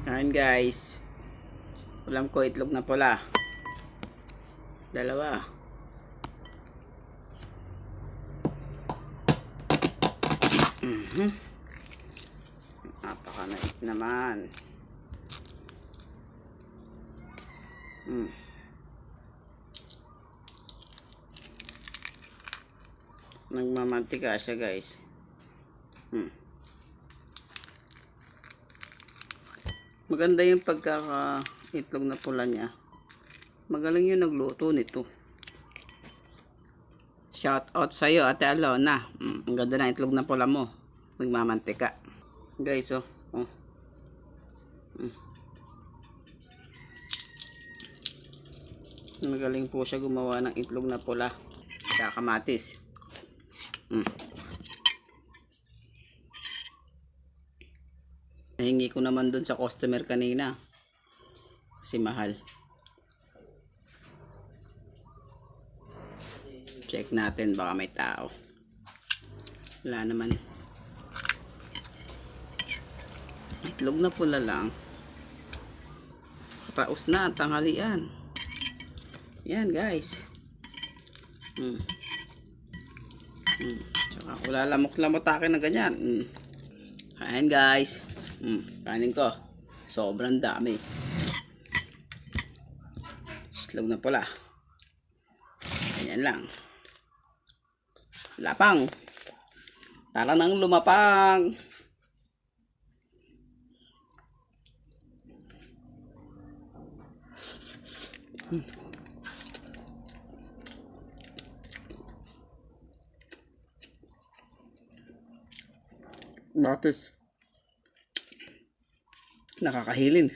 Ayan guys, ulam ko itlog na pula, dalawa. Napaka-nice naman. Nagmamantika siya guys. Maganda yung pagkaka-itlog na pula niya. Magaling yung nagluto nito. Shout out sa'yo, Ate Alona. Ang ganda ng itlog na pula mo. Nagmamantika. Guys, oh. Magaling po siya gumawa ng itlog na pula. Sa kamatis. Nahingi ko naman dun sa customer kanina. Kasi mahal. Check natin, baka may tao. Wala naman. Itlog na pula lang. Taos na, tanghalian. Yan guys. Tsaka wala lamok-lamot akin na ganyan. Ayan guys. Kanin ko. Sobrang dami. Itlog na pula. Ayan lang. Lapang. Tara nang lumapang. Batis. Nakakahilin.